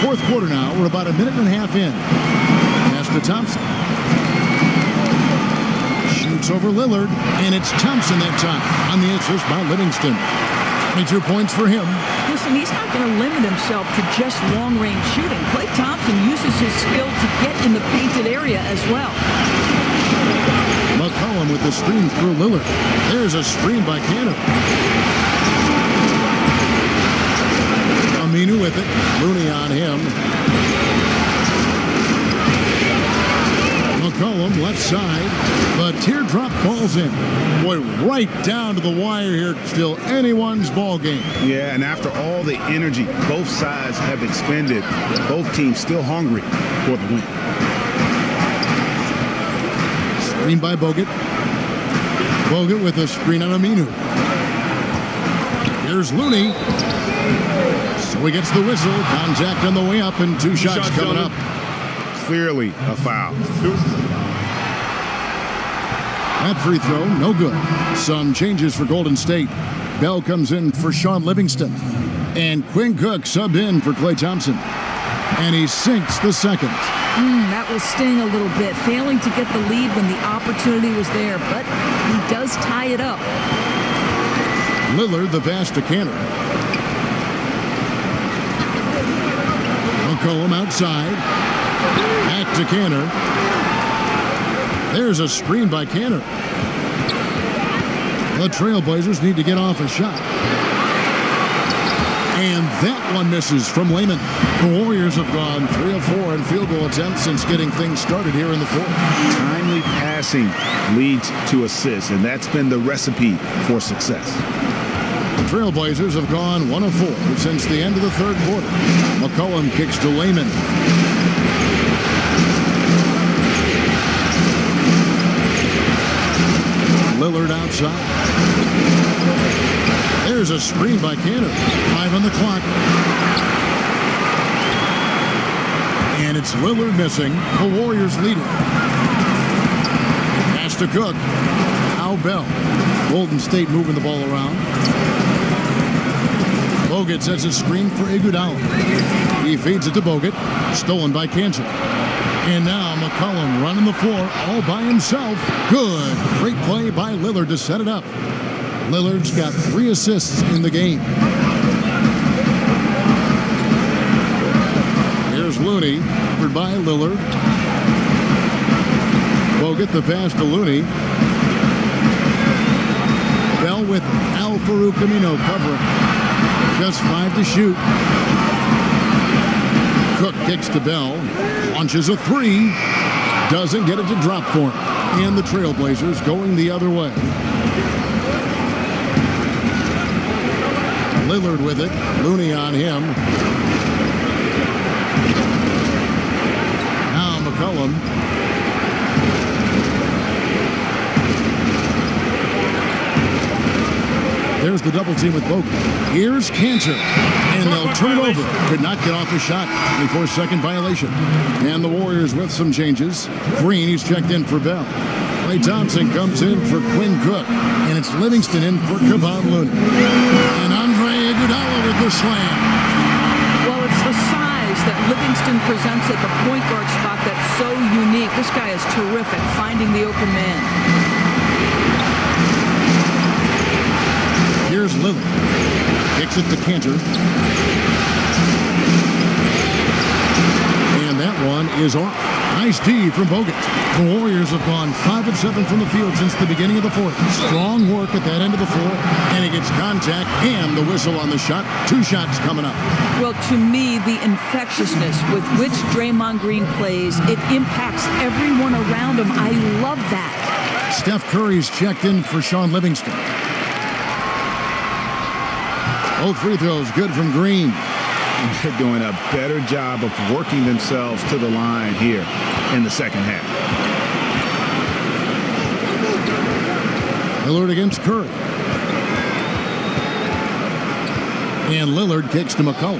Fourth quarter now. We're about a minute and a half in. Pass to Thompson. Shoots over Lillard. And it's Thompson that time on the assist by Livingston. 22 points for him. Listen, he's not going to limit himself to just long-range shooting. Klay Thompson uses his skill to get in the painted area as well. McCollum with the screen through Lillard. There's a screen by Cantor. Aminu with it. Looney on him. McCollum left side. The teardrop falls in. Boy, right down to the wire here. Still anyone's ball game. Yeah, and after all the energy both sides have expended, both teams still hungry for the win. Screen by Bogut. Bogut with a screen on Aminu. Here's Looney. So he gets the whistle. Contact on the way up and 2 shots coming up. Clearly a foul. That free throw, no good. Some changes for Golden State. Bell comes in for Sean Livingston. And Quinn Cook subbed in for Klay Thompson. And he sinks the second. That will sting a little bit, failing to get the lead when the opportunity was there, but he does tie it up. Lillard, the pass to Cantor. McCollum outside. Back to Cantor. There's a screen by Cantor. The Trailblazers need to get off a shot. And that one misses from Layman. The Warriors have gone 3 of 4 in field goal attempts since getting things started here in the fourth. Timely passing leads to assists, and that's been the recipe for success. The Trailblazers have gone 1 of 4 since the end of the third quarter. McCollum kicks to Layman. Lillard outside. There's a screen by Cantor. 5 on the clock. And it's Lillard missing. The Warriors lead it. Pass to Cook. Now Bell. Golden State moving the ball around. Bogut sets a screen for Iguodala. He feeds it to Bogut. Stolen by Cantor. And now McCollum running the floor all by himself. Good. Great play by Lillard to set it up. Lillard's got 3 assists in the game. Here's Looney, covered by Lillard. Bogut the pass to Looney. Bell with Al-Farouq Aminu covering. Just 5 to shoot. Cook kicks to Bell. Launches a 3. Doesn't get it to drop for him. And the Trailblazers going the other way. Lillard with it. Looney on him. Now McCollum. There's the double team with Bogut. Here's Cantor. And they'll turn it over. Could not get off a shot. 24-second violation. And the Warriors with some changes. Green, he's checked in for Bell. Klay Thompson comes in for Quinn Cook. And it's Livingston in for Kevon Looney. And Andre Iguodala with the slam. Well, it's the size that Livingston presents at the point guard spot that's so unique. This guy is terrific, finding the open man. Here's Lillard. Kicks it to Cantor. And that one is off. Nice D from Bogut. The Warriors have gone 5 of 7 from the field since the beginning of the fourth. Strong work at that end of the floor. And he gets contact and the whistle on the shot. 2 shots coming up. Well, to me, the infectiousness with which Draymond Green plays, it impacts everyone around him. I love that. Steph Curry's checked in for Sean Livingston. Both free throws good from Green. They're doing a better job of working themselves to the line here in the second half. Lillard against Curry. And Lillard kicks to McCollum.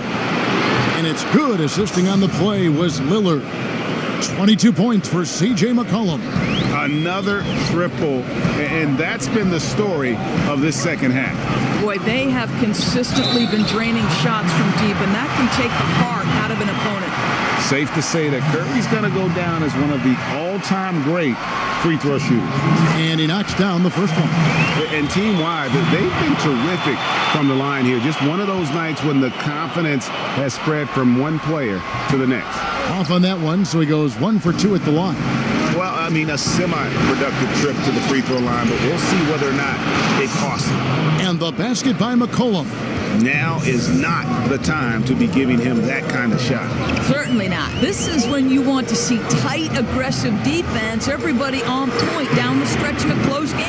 And it's good. Assisting on the play was Lillard. 22 points for C.J. McCollum. Another triple, and that's been the story of this second half. Boy, they have consistently been draining shots from deep, and that can take the heart out of an opponent. Safe to say that Curry's going to go down as one of the all-time great free throw shooters. And he knocks down the first one. And team-wide, they've been terrific from the line here. Just one of those nights when the confidence has spread from one player to the next. Off on that one, so he goes 1 for 2 at the line. Well, I mean, a semi-productive trip to the free throw line, but we'll see whether or not it costs him. And the basket by McCollum. Now is not the time to be giving him that kind of shot. Certainly not. This is when you want to see tight, aggressive defense, everybody on point down the stretch in a close game.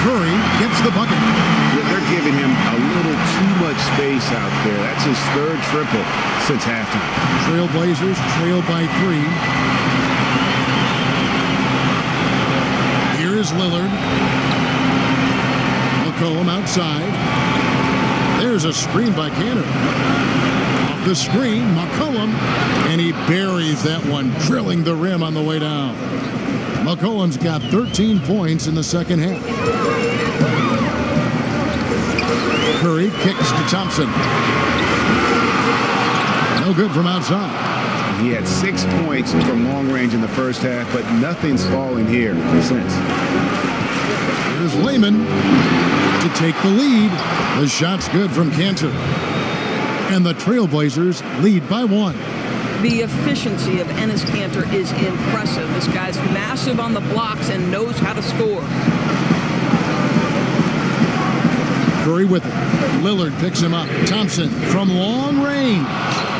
Curry gets the bucket. Yeah, they're giving him a little too much space out there. That's his 3rd triple since halftime. Trailblazers trail by 3. Here is Lillard. McCollum outside. There's a screen by Cantor. Off the screen, McCollum, and he buries that one, drilling the rim on the way down. McCollum's got 13 points in the second half. Curry kicks to Thompson. No good from outside. He had 6 points from long range in the first half, but nothing's falling here since. Here's Layman to take the lead. The shot's good from Cantor. And the Trailblazers lead by 1. The efficiency of Enes Kanter is impressive. This guy's massive on the blocks and knows how to score. Curry with it. Lillard picks him up. Thompson from long range.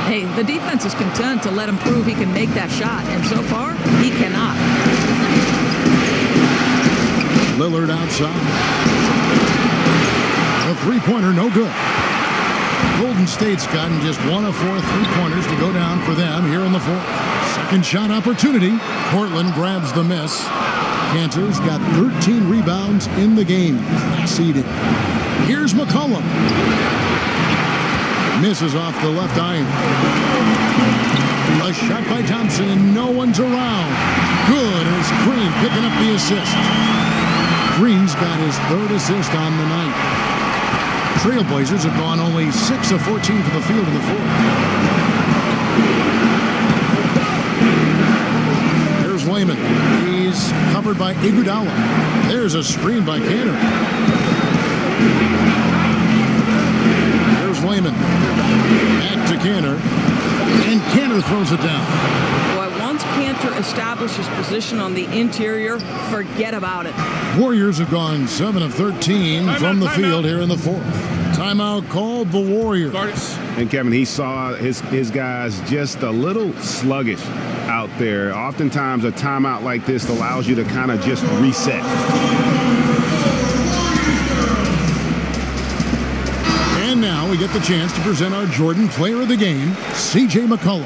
Hey, the defense is content to let him prove he can make that shot, and so far, he cannot. Lillard outside. A three-pointer, no good. Golden State's gotten just 1 of 4 three-pointers to go down for them here in the fourth. Second shot opportunity. Portland grabs the miss. Cantor's got 13 rebounds in the game. Seeded. Here's McCollum. Misses off the left iron. A shot by Thompson and no one's around. Good, and it's Green picking up the assist. Green's got his 3rd assist on the night. Trailblazers have gone only 6 of 14 from the field in the fourth. Here's Layman. He's covered by Iguodala. There's a screen by Cantor. Here's Layman. Back to Cantor. And Cantor throws it down. Boy, once Kanter establishes position on the interior, forget about it. Warriors have gone 7 of 13 from the field here in the fourth. Timeout called the Warriors. And Kevin, he saw his guys just a little sluggish out there. Oftentimes a timeout like this allows you to kind of just reset. And And now we get the chance to present our Jordan Player of the Game, C.J. McCollum.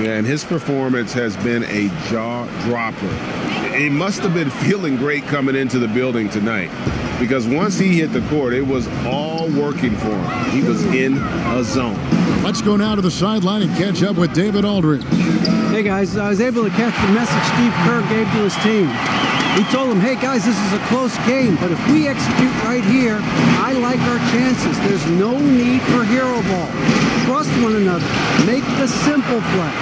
Yeah, and his performance has been a jaw-dropper. He must have been feeling great coming into the building tonight, because once he hit the court, it was all working for him. He was in a zone. Let's go now to the sideline and catch up with David Aldridge. Hey guys, I was able to catch the message Steve Kerr gave to his team. He told them, hey guys, this is a close game, but if we execute right here, I like our chances. There's no need for hero ball. Trust one another. Make the simple play.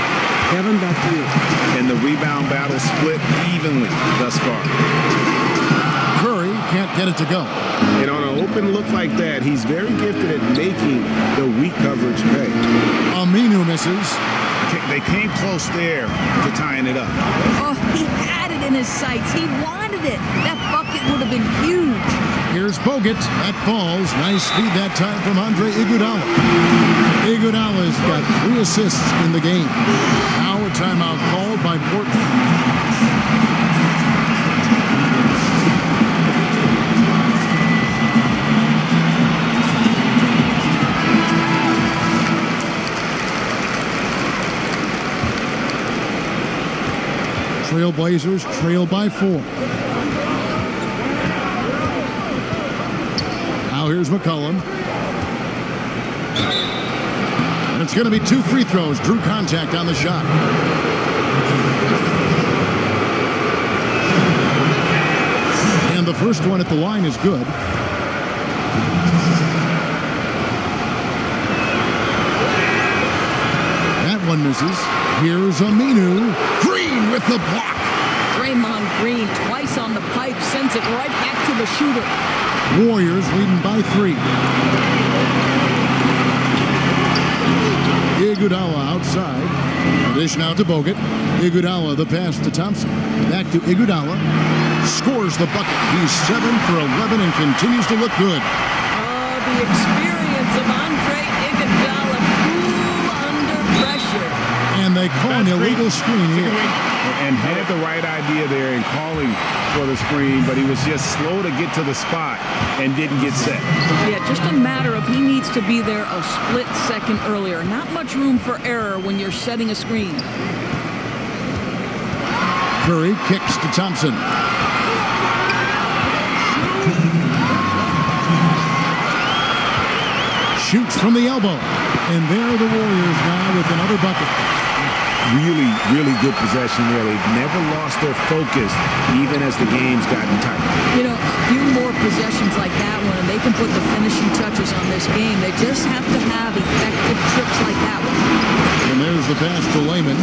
Kevin, back to you. And the rebound battle split evenly thus far. Curry can't get it to go. And on an open look like that, he's very gifted at making the weak coverage pay. Aminu misses. They came close there to tying it up. Oh, he had it in his sights. He wanted it. That bucket would have been huge. Here's Bogut. That falls. Nice feed that time from Andre Iguodala. Iguodala's got 3 assists in the game. Now a timeout called by Portland. Trailblazers trail by 4. Now here's McCollum. And it's going to be 2 free throws. Drew contact on the shot. And the first one at the line is good. That one misses. Here's Aminu. Green with the block. Draymond Green twice on the pipe, sends it right back to the shooter. Warriors leading by 3. Iguodala outside. Dish now to Bogut. Iguodala, the pass to Thompson. Back to Iguodala. Scores the bucket. He's 7 for 11 and continues to look good. Oh, the experience of Andre Iguodala, cool under pressure. And they call an illegal screen here. And had the right idea there in calling for the screen, but he was just slow to get to the spot and didn't get set. Yeah, just a matter of he needs to be there a split second earlier. Not much room for error when you're setting a screen. Curry kicks to Thompson. Shoots from the elbow. And there are the Warriors now with another bucket. Really, really good possession there. They've never lost their focus, even as the game's gotten tighter. You know, a few more possessions like that one, and they can put the finishing touches on this game. They just have to have effective trips like that one. And there's the pass to Layman.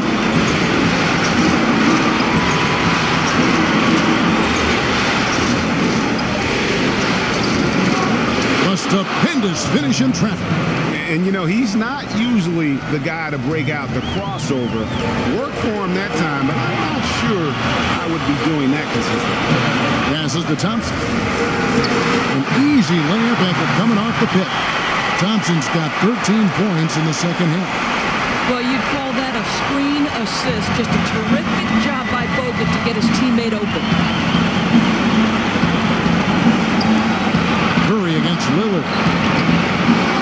A stupendous finish in traffic. And, you know, he's not usually the guy to break out the crossover. Worked for him that time, but I'm not sure I would be doing that consistently. Passes to Thompson. An easy layup after coming off the pick. Thompson's got 13 points in the second half. Well, you'd call that a screen assist. Just a terrific job by Bogut to get his teammate open. Curry against Lillard.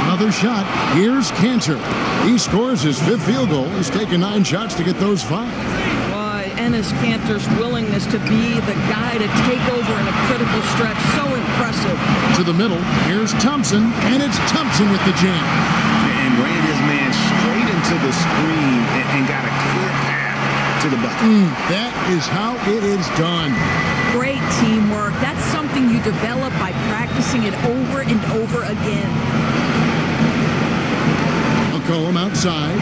Another shot. Here's Cantor. He scores his 5th field goal. He's taken 9 shots to get those 5. Boy, Enes Kanter's willingness to be the guy to take over in a critical stretch, so impressive. To the middle. Here's Thompson. And it's Thompson with the jam. And ran his man straight into the screen and got a clear path to the bucket. That is how it is done. Great teamwork. That's something you develop by practicing it over and over again. McCollum outside.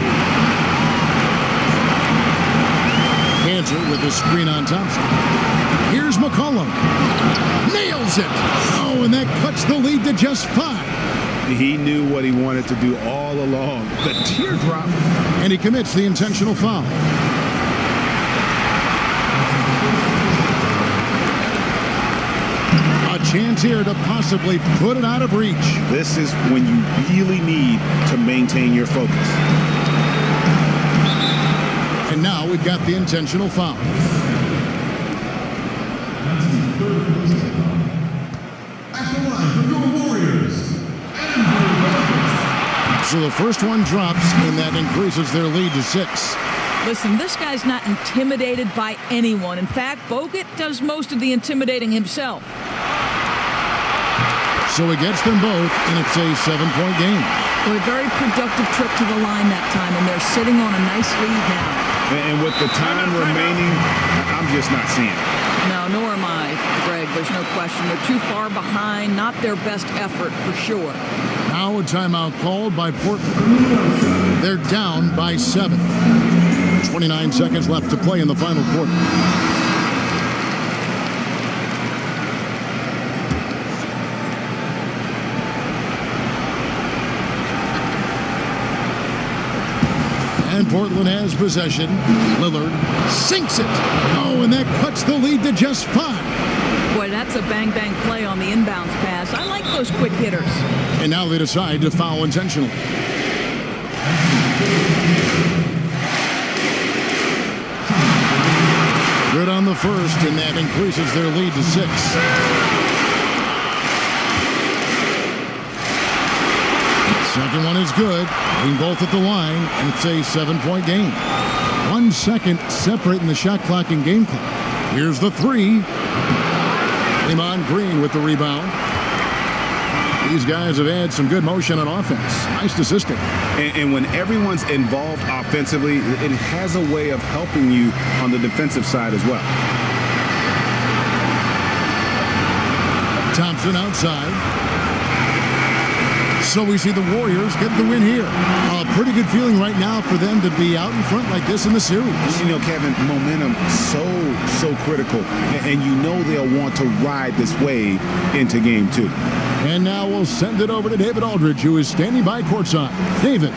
Cantor with the screen on Thompson. Here's McCollum. Nails it. Oh, and that cuts the lead to just 5. He knew what he wanted to do all along. The teardrop. And he commits the intentional foul. A chance here to possibly put it out of reach. This is when you really need to maintain your focus. And now we've got the intentional foul. At the line for your Warriors, Andrew Wiggins. So the first one drops, and that increases their lead to 6. Listen, this guy's not intimidated by anyone. In fact, Bogut does most of the intimidating himself. So he gets them both, and it's a 7-point game. Well, a very productive trip to the line that time, and they're sitting on a nice lead now. And with the time remaining, I'm just not seeing it. No, nor am I, Greg. There's no question. They're too far behind. Not their best effort, for sure. Now a timeout called by Portland. They're down by 7. 29 seconds left to play in the final quarter. And Portland has possession. Lillard sinks it. Oh, and that cuts the lead to just 5. Boy, that's a bang-bang play on the inbounds pass. I like those quick hitters. And now they decide to foul intentionally. Good on the first, and that increases their lead to 6. Second one is good. Hitting both at the line, and it's a 7-point game. 1 second separating the shot clock and game clock. Here's the 3. Draymond Green with the rebound. These guys have had some good motion on offense. Nice to system. And when everyone's involved offensively, it has a way of helping you on the defensive side as well. Thompson outside. So we see the Warriors get the win here. A pretty good feeling right now for them to be out in front like this in the series. You know, Kevin, momentum so critical. And you know they'll want to ride this wave into game 2. And now we'll send it over to David Aldridge, who is standing by courtside. David.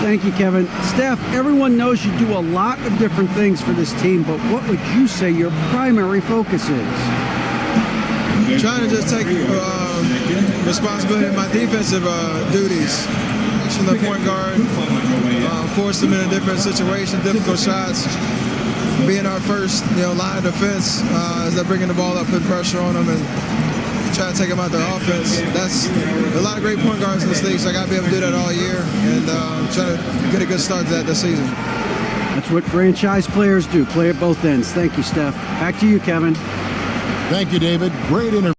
Thank you, Kevin. Steph, everyone knows you do a lot of different things for this team, but what would you say your primary focus is? Trying to just take responsibility of my defensive duties. From the point guard, force them in a different situation, difficult shots. Being our first, line of defense as they're bringing the ball up, putting pressure on them, and trying to take them out their offense. That's a lot of great point guards in this league, so I got to be able to do that all year and try to get a good start to that this season. That's what franchise players do, play at both ends. Thank you, Steph. Back to you, Kevin. Thank you, David. Great interview.